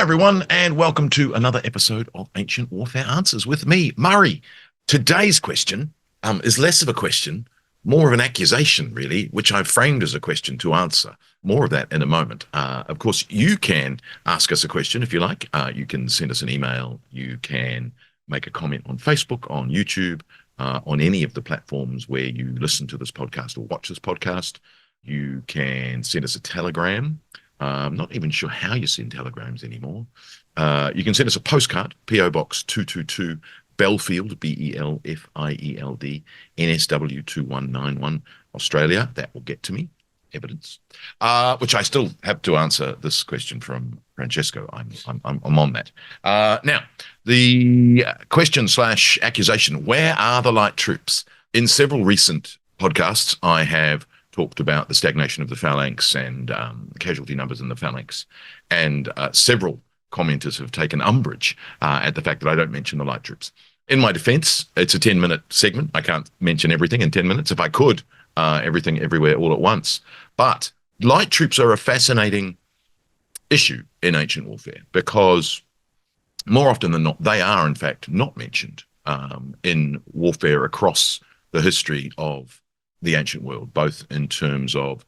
everyone, and welcome to another episode of Ancient Warfare Answers with me, Murray. Today's question is less of a question, more of an accusation, really, which I've framed as a question to answer. More of that in a moment. Of course, you can ask us a question if you like. You can send us an email. You can make a comment on Facebook, on YouTube, on any of the platforms where you listen to this podcast or watch this podcast. You can send us a telegram. I'm not even sure how you send telegrams anymore. You can send us a postcard, PO Box 222, Belfield, Belfield, NSW 2191, Australia. That will get to me, evidence. Which I still have to answer this question from Francesco. I'm on that. Now, the question / accusation, where are the light troops? In several recent podcasts, I have talked about the stagnation of the phalanx and casualty numbers in the phalanx. And several commenters have taken umbrage at the fact that I don't mention the light troops. In my defense, it's a 10-minute segment. I can't mention everything in 10 minutes. If I could, everything, everywhere, all at once. But light troops are a fascinating issue in ancient warfare because more often than not, they are, in fact, not mentioned in warfare across the history of the ancient world, both in terms of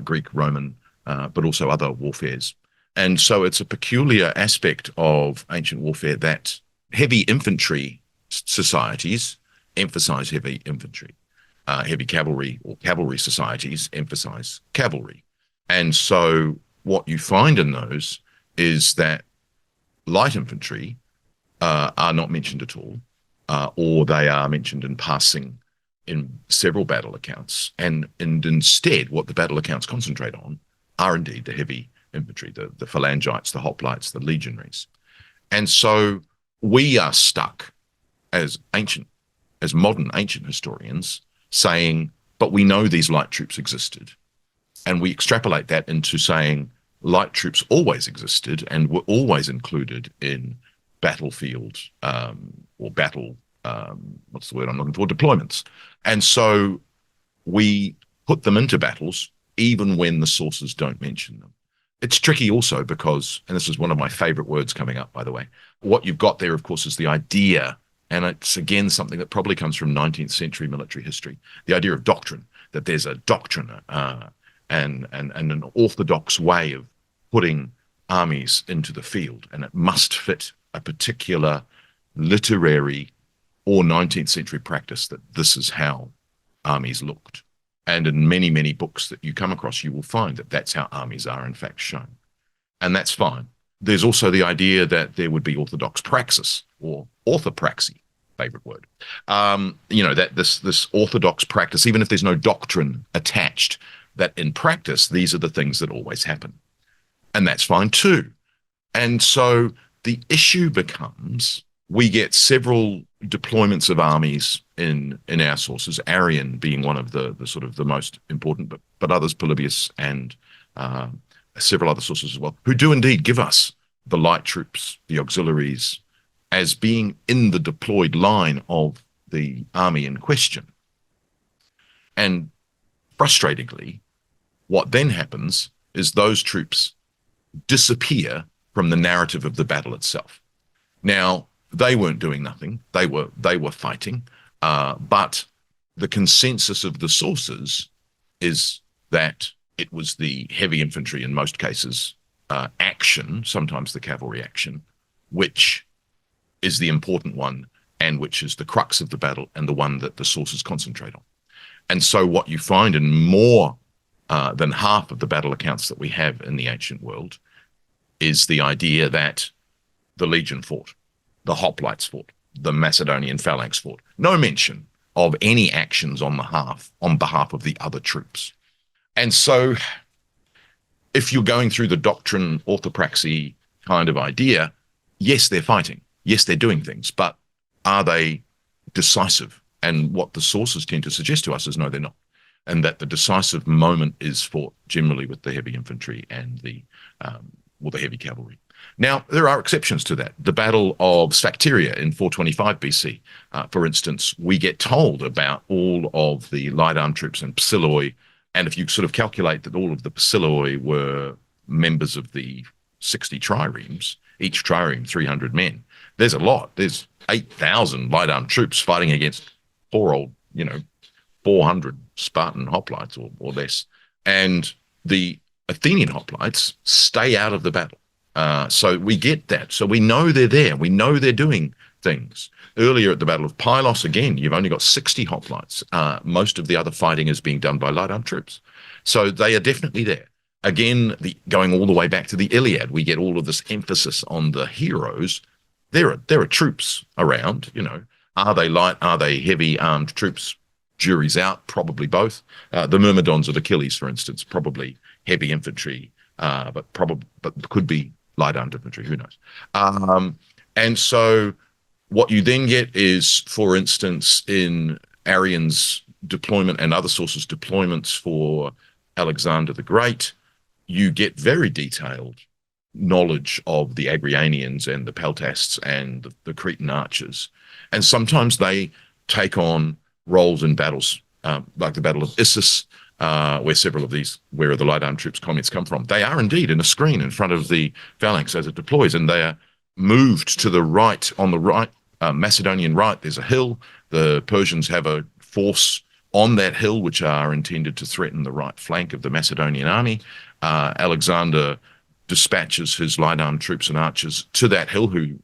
Greek, Roman, but also other warfares. And so it's a peculiar aspect of ancient warfare that heavy infantry societies emphasize heavy infantry. Heavy cavalry or cavalry societies emphasize cavalry. And so what you find in those is that light infantry are not mentioned at all, or they are mentioned in passing in several battle accounts, and instead what the battle accounts concentrate on are indeed the heavy infantry, the phalangites, the hoplites, the legionaries. And so we are stuck as modern ancient historians saying, but we know these light troops existed. And we extrapolate that into saying light troops always existed and were always included in battlefield or battle what's the word I'm looking for? Deployments. And so we put them into battles even when the sources don't mention them. It's tricky also because, and this is one of my favorite words coming up, by the way, what you've got there, of course, is the idea, and it's again something that probably comes from 19th century military history, the idea of doctrine, that there's a doctrine and an orthodox way of putting armies into the field, and it must fit a particular literary or 19th century practice that this is how armies looked. And in many, many books that you come across, you will find that that's how armies are in fact shown. And that's fine. There's also the idea that there would be orthodox praxis or orthopraxy, favorite word. That this orthodox practice, even if there's no doctrine attached, that in practice, these are the things that always happen. And that's fine too. And so the issue becomes, we get several deployments of armies in our sources, Arrian being one of the sort of the most important, but others, Polybius and several other sources as well, who do indeed give us the light troops, the auxiliaries, as being in the deployed line of the army in question. And frustratingly, what then happens is those troops disappear from the narrative of the battle itself. Now, they weren't doing nothing. They were fighting. But the consensus of the sources is that it was the heavy infantry, in most cases, action, sometimes the cavalry action, which is the important one and which is the crux of the battle and the one that the sources concentrate on. And so what you find in more than half of the battle accounts that we have in the ancient world is the idea that the legion fought, the hoplites fought, the Macedonian phalanx fought. No mention of any actions on behalf of the other troops. And so if you're going through the doctrine orthopraxy kind of idea, yes, they're fighting. Yes, they're doing things, but are they decisive? And what the sources tend to suggest to us is no, they're not. And that the decisive moment is fought generally with the heavy infantry and the heavy cavalry. Now, there are exceptions to that. The Battle of Sphacteria in 425 BC, for instance, we get told about all of the light armed troops in Psiloi. And if you sort of calculate that all of the Psiloi were members of the 60 triremes, each trireme 300 men. There's a lot. There's 8,000 light armed troops fighting against poor old, 400 Spartan hoplites or less. And the Athenian hoplites stay out of the battle. So we get that. So we know they're there. We know they're doing things. Earlier at the Battle of Pylos, again, you've only got 60 hoplites. Most of the other fighting is being done by light armed troops. So they are definitely there. Again, going all the way back to the Iliad, we get all of this emphasis on the heroes. There are troops around, Are they light? Are they heavy armed troops? Jury's out, probably both. The Myrmidons of Achilles, for instance, probably heavy infantry, but could be light armed infantry, who knows? And so what you then get is, for instance, in Arrian's deployment and other sources' deployments for Alexander the Great, you get very detailed knowledge of the Agrianians and the Peltasts and the Cretan archers. And sometimes they take on roles in battles, like the Battle of Issus, where the light armed troops comments come from. They are indeed in a screen in front of the phalanx as it deploys, and they are moved to the right. On the right, Macedonian right, there's a hill. The Persians have a force on that hill which are intended to threaten the right flank of the Macedonian army. Alexander dispatches his light armed troops and archers to that hill who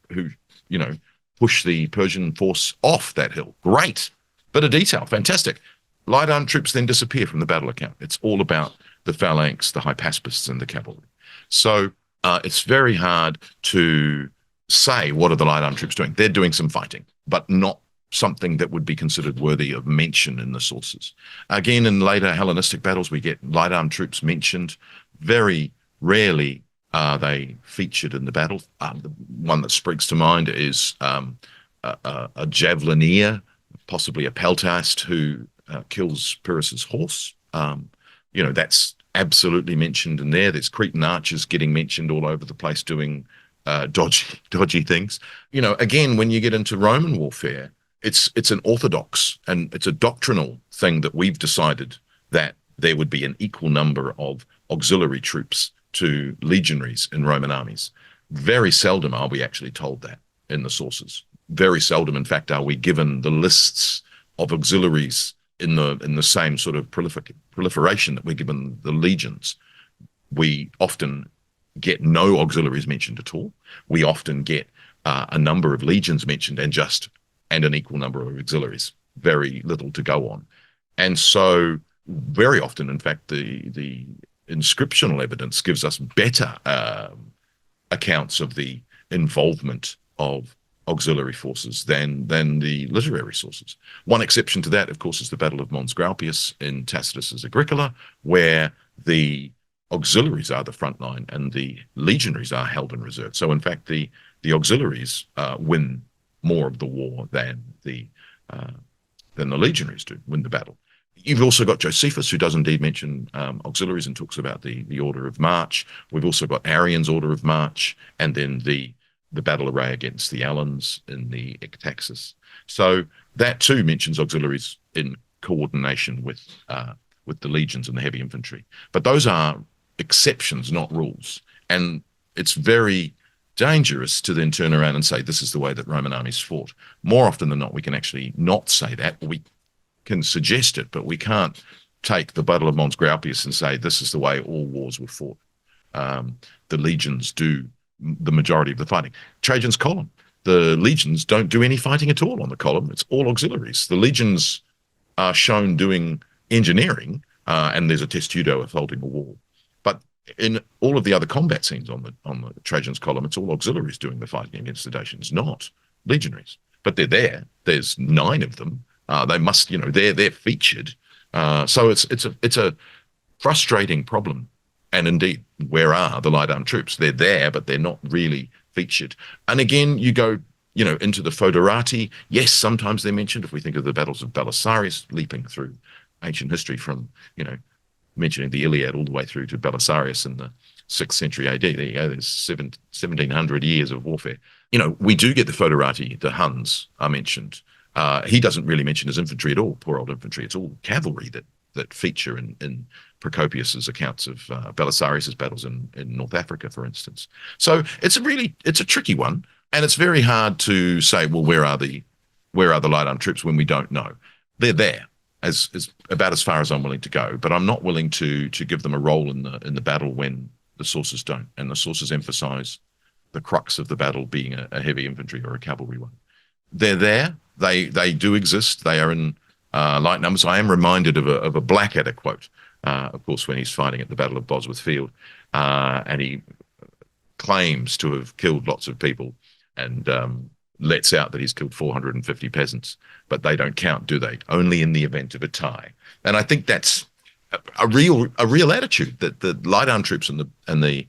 push the Persian force off that hill. Great bit of detail, fantastic. Light armed troops then disappear from the battle account. It's all about the phalanx, the hypaspists, and the cavalry. So it's very hard to say what are the light armed troops doing. They're doing some fighting, but not something that would be considered worthy of mention in the sources. Again, in later Hellenistic battles, we get light armed troops mentioned. Very rarely are they featured in the battle. The one that springs to mind is a javelineer, possibly a peltast, who kills Pyrrhus's horse. That's absolutely mentioned in there. There's Cretan archers getting mentioned all over the place doing dodgy things. Again, when you get into Roman warfare, it's an orthodox and it's a doctrinal thing that we've decided that there would be an equal number of auxiliary troops to legionaries in Roman armies. Very seldom are we actually told that in the sources. Very seldom, in fact, are we given the lists of auxiliaries in the same sort of proliferation that we're given the legions. We often get no auxiliaries mentioned at all. We often get a number of legions mentioned and an equal number of auxiliaries. Very little to go on. And so very often, in fact, the inscriptional evidence gives us better accounts of the involvement of auxiliary forces than the literary sources. One exception to that, of course, is the Battle of Mons Graupius in Tacitus's Agricola, where the auxiliaries are the front line and the legionaries are held in reserve. So, in fact, the auxiliaries win more of the war than the legionaries do win the battle. You've also got Josephus, who does indeed mention auxiliaries and talks about the order of march. We've also got Arrian's order of march, and then the battle array against the Alans in the Ectaxis. So that too mentions auxiliaries in coordination with the legions and the heavy infantry. But those are exceptions, not rules. And it's very dangerous to then turn around and say, this is the way that Roman armies fought. More often than not, we can actually not say that. We can suggest it, but we can't take the Battle of Mons Graupius and say, this is the way all wars were fought. The legions do the majority of the fighting. Trajan's column. The legions don't do any fighting at all on the column. It's all auxiliaries. The legions are shown doing engineering, and there's a testudo of holding a wall. But in all of the other combat scenes on the Trajan's column, it's all auxiliaries doing the fighting against the Dacians, not legionaries. But they're there. There's 9 of them. They must, they're featured. So it's a frustrating problem. And indeed, where are the light armed troops? They're there, but they're not really featured. And again, you go, into the Foederati. Yes, sometimes they're mentioned. If we think of the battles of Belisarius, leaping through ancient history from, mentioning the Iliad all the way through to Belisarius in the 6th century AD. There you go. There's 1,700 years of warfare. We do get the Foederati, the Huns are mentioned. He doesn't really mention his infantry at all, poor old infantry. It's all cavalry that feature in Procopius's accounts of Belisarius's battles in North Africa, for instance. So it's a tricky one, and it's very hard to say, well, where are the light arm troops when we don't know? They're there, as about as far as I'm willing to go, but I'm not willing to give them a role in the battle when the sources don't, and the sources emphasize the crux of the battle being a heavy infantry or a cavalry one. They're there. They do exist. They are in light numbers. I am reminded of a Blackadder quote, of course, when he's fighting at the Battle of Bosworth Field, and he claims to have killed lots of people and lets out that he's killed 450 peasants, but they don't count, do they? Only in the event of a tie. And I think that's a real attitude, that the light arm troops and the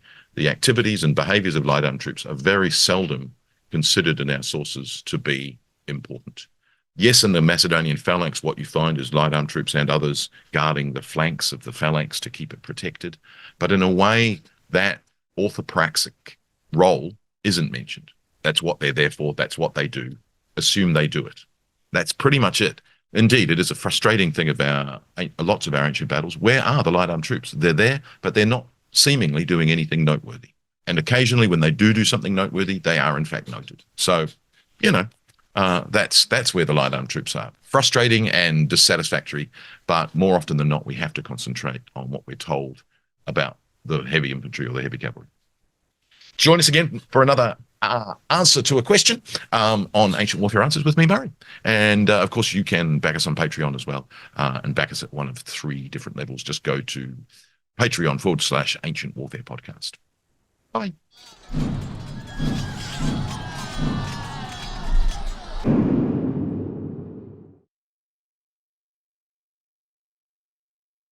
activities and behaviors of light arm troops are very seldom considered in our sources to be important. Yes, in the Macedonian phalanx, what you find is light arm troops and others guarding the flanks of the phalanx to keep it protected. But in a way, that orthopraxic role isn't mentioned. That's what they're there for. That's what they do. Assume they do it. That's pretty much it. Indeed, it is a frustrating thing about lots of our ancient battles. Where are the light arm troops? They're there, but they're not seemingly doing anything noteworthy. And occasionally when they do something noteworthy, they are in fact noted. So, that's where the light arm troops are. Frustrating and dissatisfactory, but more often than not, we have to concentrate on what we're told about the heavy infantry or the heavy cavalry. Join us again for another answer to a question on Ancient Warfare Answers with me, Murray. And of course, you can back us on Patreon as well, and back us at one of 3 different levels. Just go to Patreon/Ancient Warfare Podcast. Bye.